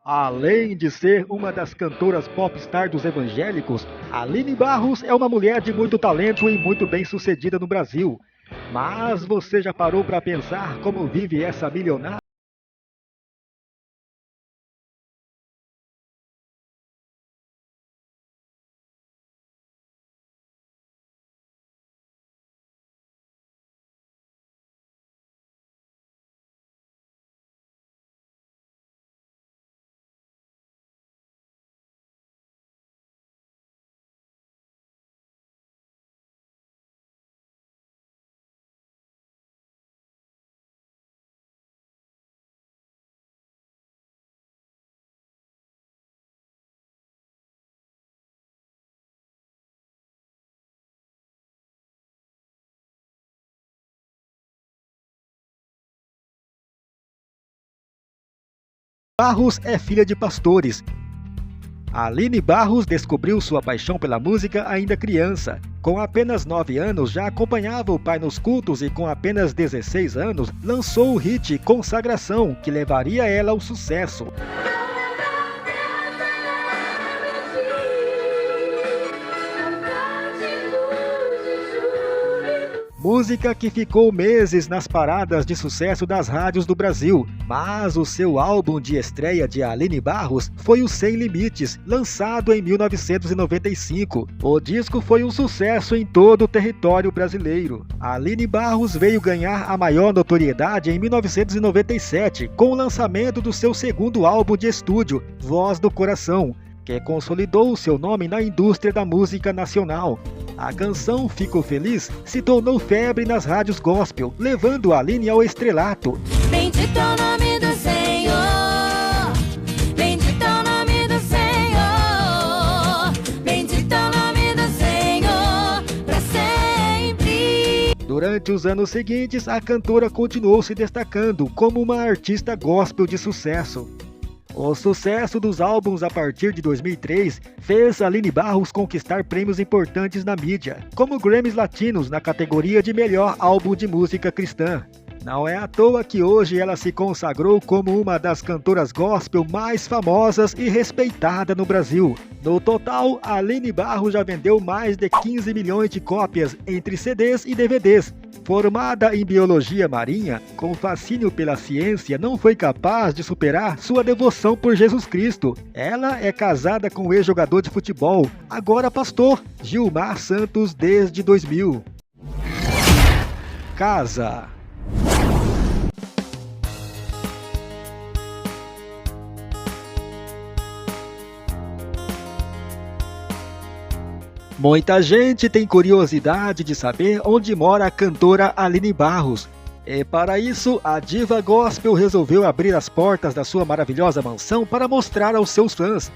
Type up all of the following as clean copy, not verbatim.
Além de ser uma das cantoras popstar dos evangélicos, Aline Barros é uma mulher de muito talento e muito bem-sucedida no Brasil. Mas você já parou para pensar como vive essa milionária? Barros é filha de pastores. Aline Barros descobriu sua paixão pela música ainda criança. Com apenas 9 anos, já acompanhava o pai nos cultos e com apenas 16 anos, lançou o hit Consagração, que levaria ela ao sucesso. Música que ficou meses nas paradas de sucesso das rádios do Brasil, mas o seu álbum de estreia de Aline Barros foi o Sem Limites, lançado em 1995. O disco foi um sucesso em todo o território brasileiro. Aline Barros veio ganhar a maior notoriedade em 1997, com o lançamento do seu segundo álbum de estúdio, Voz do Coração, que consolidou seu nome na indústria da música nacional. A canção Fico Feliz se tornou febre nas rádios gospel, levando Aline ao estrelato. Bendito é o nome do Senhor, bendito é o nome do Senhor, bendito é o nome do Senhor, para sempre. Durante os anos seguintes, a cantora continuou se destacando como uma artista gospel de sucesso. O sucesso dos álbuns a partir de 2003 fez Aline Barros conquistar prêmios importantes na mídia, como Grammys Latinos na categoria de melhor álbum de música cristã. Não é à toa que hoje ela se consagrou como uma das cantoras gospel mais famosas e respeitada no Brasil. No total, Aline Barros já vendeu mais de 15 milhões de cópias entre CDs e DVDs. Formada em biologia marinha, com fascínio pela ciência, não foi capaz de superar sua devoção por Jesus Cristo. Ela é casada com o ex-jogador de futebol, agora pastor, Gilmar Santos desde 2000. Casa. Muita gente tem curiosidade de saber onde mora a cantora Aline Barros. E para isso, a diva gospel resolveu abrir as portas da sua maravilhosa mansão para mostrar aos seus fãs.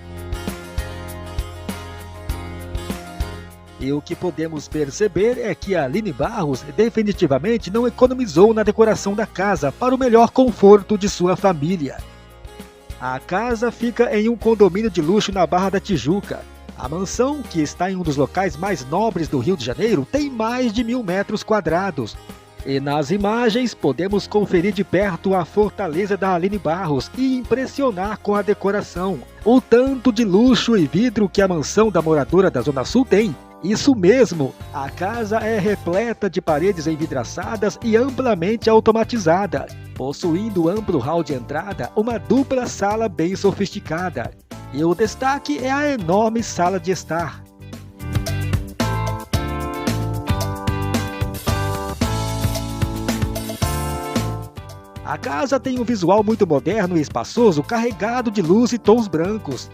E o que podemos perceber é que a Aline Barros definitivamente não economizou na decoração da casa para o melhor conforto de sua família. A casa fica em um condomínio de luxo na Barra da Tijuca. A mansão, que está em um dos locais mais nobres do Rio de Janeiro, tem mais de 1.000 metros quadrados. E nas imagens podemos conferir de perto a fortaleza da Aline Barros e impressionar com a decoração. O tanto de luxo e vidro que a mansão da moradora da Zona Sul tem. Isso mesmo, a casa é repleta de paredes envidraçadas e amplamente automatizada, possuindo amplo hall de entrada, uma dupla sala bem sofisticada. E o destaque é a enorme sala de estar. A casa tem um visual muito moderno e espaçoso, carregado de luz e tons brancos.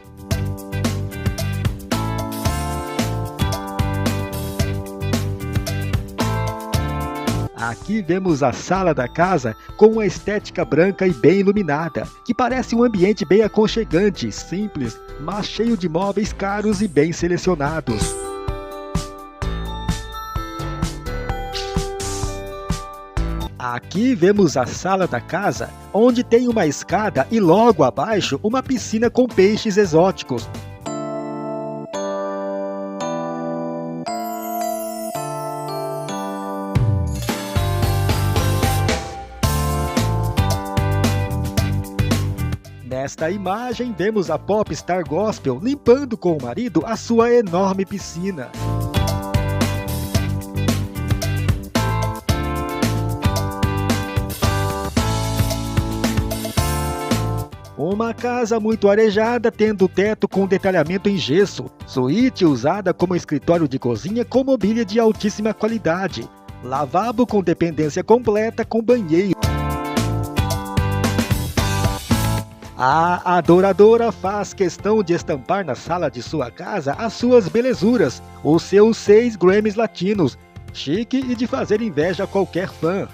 Aqui vemos a sala da casa com uma estética branca e bem iluminada, que parece um ambiente bem aconchegante, simples, mas cheio de móveis caros e bem selecionados. Aqui vemos a sala da casa, onde tem uma escada e logo abaixo uma piscina com peixes exóticos. Nesta imagem, vemos a popstar gospel limpando com o marido a sua enorme piscina. Uma casa muito arejada, tendo teto com detalhamento em gesso, suíte usada como escritório de cozinha com mobília de altíssima qualidade, lavabo com dependência completa com banheiro. A adoradora faz questão de estampar na sala de sua casa as suas belezuras, os seus 6 Grammys latinos, chique e de fazer inveja a qualquer fã.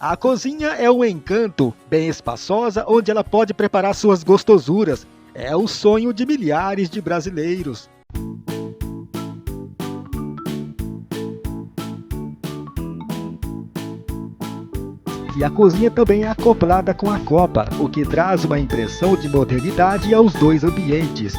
A cozinha é um encanto, bem espaçosa, onde ela pode preparar suas gostosuras. É o sonho de milhares de brasileiros. E a cozinha também é acoplada com a copa, o que traz uma impressão de modernidade aos dois ambientes.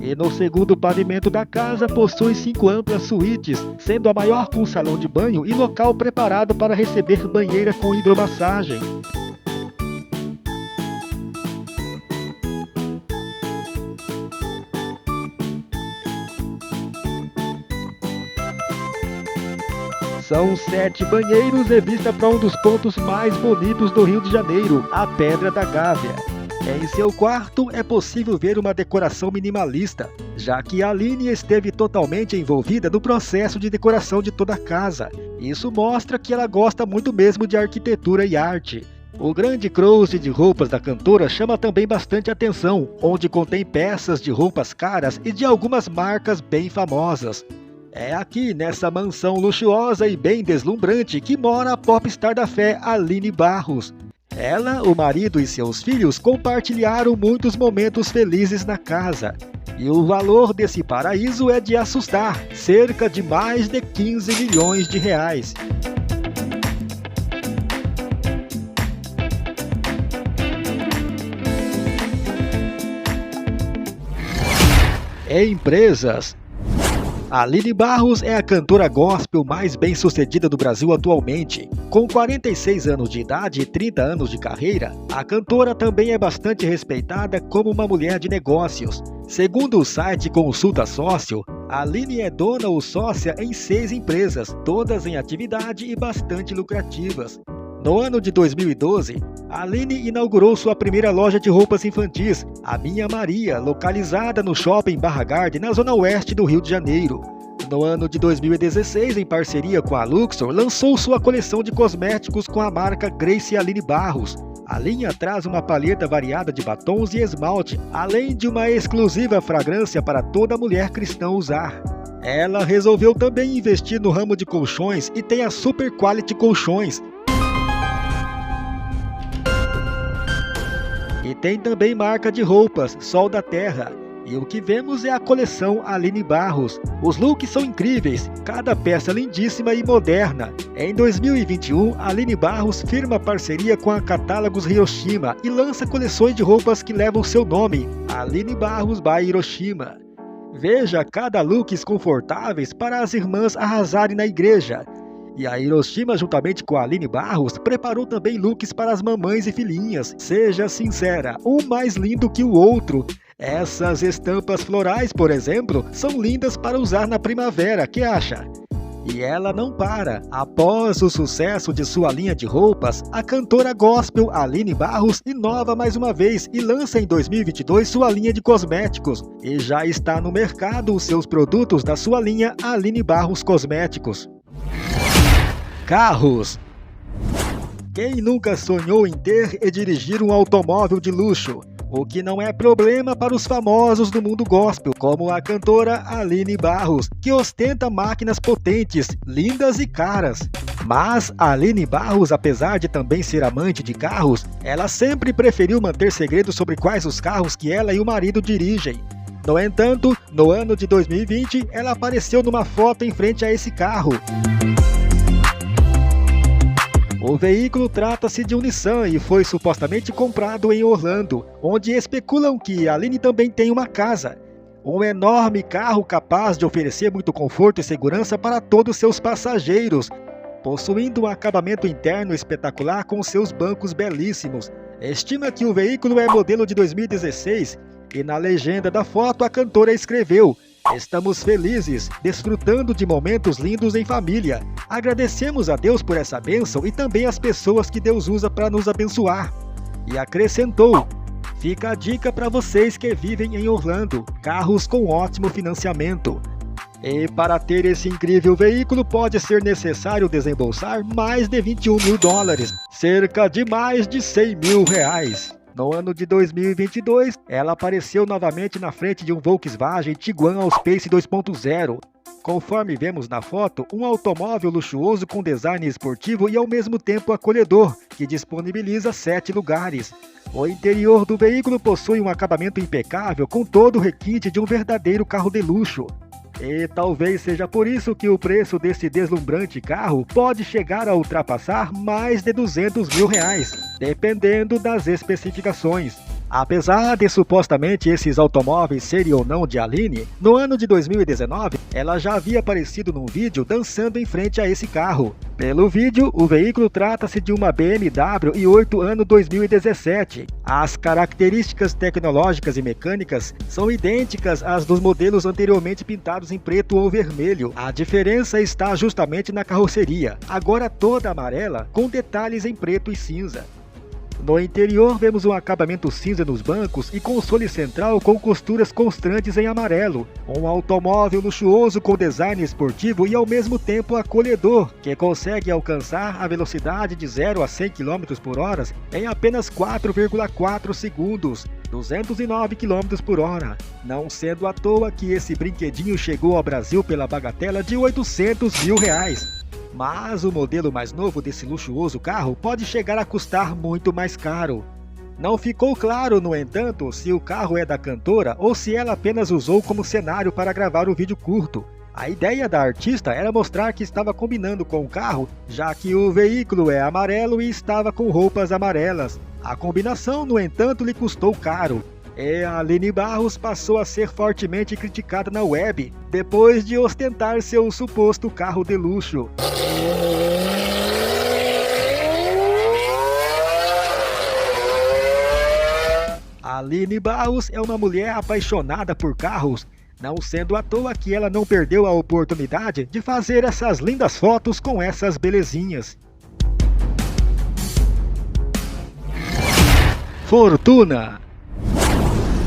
E no segundo pavimento da casa possui 5 amplas suítes, sendo a maior com salão de banho e local preparado para receber banheira com hidromassagem. São 7 banheiros e vista para um dos pontos mais bonitos do Rio de Janeiro, a Pedra da Gávea. Em seu quarto é possível ver uma decoração minimalista, já que a Aline esteve totalmente envolvida no processo de decoração de toda a casa. Isso mostra que ela gosta muito mesmo de arquitetura e arte. O grande closet de roupas da cantora chama também bastante atenção, onde contém peças de roupas caras e de algumas marcas bem famosas. É aqui, nessa mansão luxuosa e bem deslumbrante, que mora a popstar da fé Aline Barros. Ela, o marido e seus filhos compartilharam muitos momentos felizes na casa. E o valor desse paraíso é de assustar, cerca de mais de 15 milhões de reais. Empresas. Aline Barros é a cantora gospel mais bem-sucedida do Brasil atualmente. Com 46 anos de idade e 30 anos de carreira, a cantora também é bastante respeitada como uma mulher de negócios. Segundo o site Consulta Sócio, Aline é dona ou sócia em 6 empresas, todas em atividade e bastante lucrativas. No ano de 2012, Aline inaugurou sua primeira loja de roupas infantis, a Minha Maria, localizada no Shopping Barra Garden, na zona oeste do Rio de Janeiro. No ano de 2016, em parceria com a Luxor, lançou sua coleção de cosméticos com a marca Grace Aline Barros. A linha traz uma paleta variada de batons e esmalte, além de uma exclusiva fragrância para toda mulher cristã usar. Ela resolveu também investir no ramo de colchões e tem a Super Quality Colchões. E tem também marca de roupas, Sol da Terra. E o que vemos é a coleção Aline Barros. Os looks são incríveis, cada peça lindíssima e moderna. Em 2021, Aline Barros firma parceria com a Catálogos Hiroshima e lança coleções de roupas que levam seu nome, Aline Barros by Hiroshima. Veja cada looks confortáveis para as irmãs arrasarem na igreja. E a Hiroshima, juntamente com a Aline Barros, preparou também looks para as mamães e filhinhas. Seja sincera, um mais lindo que o outro. Essas estampas florais, por exemplo, são lindas para usar na primavera, que acha? E ela não para. Após o sucesso de sua linha de roupas, a cantora gospel Aline Barros inova mais uma vez e lança em 2022 sua linha de cosméticos. E já está no mercado os seus produtos da sua linha Aline Barros Cosméticos. Carros. Quem nunca sonhou em ter e dirigir um automóvel de luxo? O que não é problema para os famosos do mundo gospel, como a cantora Aline Barros, que ostenta máquinas potentes, lindas e caras. Mas a Aline Barros, apesar de também ser amante de carros, ela sempre preferiu manter segredo sobre quais os carros que ela e o marido dirigem. No entanto, no ano de 2020, ela apareceu numa foto em frente a esse carro. O veículo trata-se de um Nissan e foi supostamente comprado em Orlando, onde especulam que Aline também tem uma casa. Um enorme carro capaz de oferecer muito conforto e segurança para todos seus passageiros, possuindo um acabamento interno espetacular com seus bancos belíssimos. Estima que o veículo é modelo de 2016 e na legenda da foto a cantora escreveu: "Estamos felizes, desfrutando de momentos lindos em família. Agradecemos a Deus por essa bênção e também as pessoas que Deus usa para nos abençoar." E acrescentou: "Fica a dica para vocês que vivem em Orlando, carros com ótimo financiamento. E para ter esse incrível veículo pode ser necessário desembolsar mais de US$21 mil, cerca de mais de R$100 mil. No ano de 2022, ela apareceu novamente na frente de um Volkswagen Tiguan Allspace 2.0. Conforme vemos na foto, um automóvel luxuoso com design esportivo e ao mesmo tempo acolhedor, que disponibiliza 7 lugares. O interior do veículo possui um acabamento impecável com todo o requinte de um verdadeiro carro de luxo. E talvez seja por isso que o preço desse deslumbrante carro pode chegar a ultrapassar mais de R$200 mil, dependendo das especificações. Apesar de supostamente esses automóveis serem ou não de Aline, no ano de 2019, ela já havia aparecido num vídeo dançando em frente a esse carro. Pelo vídeo, o veículo trata-se de uma BMW i8 ano 2017. As características tecnológicas e mecânicas são idênticas às dos modelos anteriormente pintados em preto ou vermelho. A diferença está justamente na carroceria, agora toda amarela, com detalhes em preto e cinza. No interior vemos um acabamento cinza nos bancos e console central com costuras constantes em amarelo. Um automóvel luxuoso com design esportivo e ao mesmo tempo acolhedor, que consegue alcançar a velocidade de 0 a 100 km por hora em apenas 4,4 segundos, 209 km por hora. Não sendo à toa que esse brinquedinho chegou ao Brasil pela bagatela de R$800 mil. Mas o modelo mais novo desse luxuoso carro pode chegar a custar muito mais caro. Não ficou claro, no entanto, se o carro é da cantora ou se ela apenas usou como cenário para gravar o vídeo curto. A ideia da artista era mostrar que estava combinando com o carro, já que o veículo é amarelo e estava com roupas amarelas. A combinação, no entanto, lhe custou caro. E a Aline Barros passou a ser fortemente criticada na web, depois de ostentar seu suposto carro de luxo. A Aline Barros é uma mulher apaixonada por carros, não sendo à toa que ela não perdeu a oportunidade de fazer essas lindas fotos com essas belezinhas. Fortuna.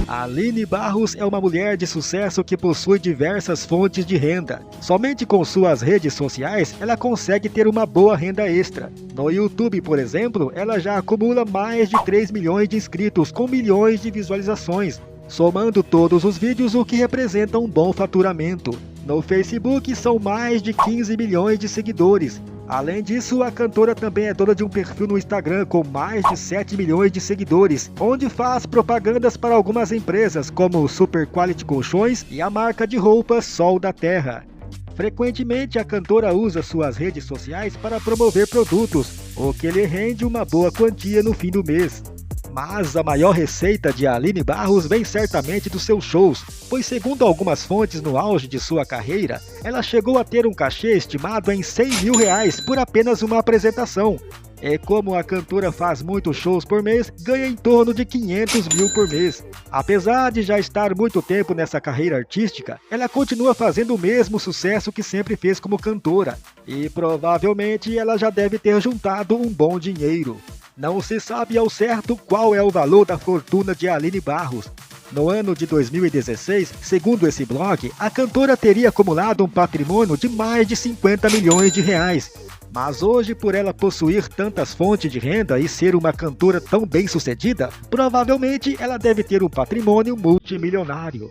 A Aline Barros é uma mulher de sucesso que possui diversas fontes de renda. Somente com suas redes sociais, ela consegue ter uma boa renda extra. No YouTube, por exemplo, ela já acumula mais de 3 milhões de inscritos com milhões de visualizações, somando todos os vídeos, o que representa um bom faturamento. No Facebook, são mais de 15 milhões de seguidores. Além disso, a cantora também é dona de um perfil no Instagram com mais de 7 milhões de seguidores, onde faz propagandas para algumas empresas como Super Quality Colchões e a marca de roupas Sol da Terra. Frequentemente, a cantora usa suas redes sociais para promover produtos, o que lhe rende uma boa quantia no fim do mês. Mas a maior receita de Aline Barros vem certamente dos seus shows, pois segundo algumas fontes no auge de sua carreira, ela chegou a ter um cachê estimado em R$100 mil por apenas uma apresentação. E como a cantora faz muitos shows por mês, ganha em torno de 500 mil por mês. Apesar de já estar muito tempo nessa carreira artística, ela continua fazendo o mesmo sucesso que sempre fez como cantora. E provavelmente ela já deve ter juntado um bom dinheiro. Não se sabe ao certo qual é o valor da fortuna de Aline Barros. No ano de 2016, segundo esse blog, a cantora teria acumulado um patrimônio de mais de R$50 milhões. Mas hoje, por ela possuir tantas fontes de renda e ser uma cantora tão bem sucedida, provavelmente ela deve ter um patrimônio multimilionário.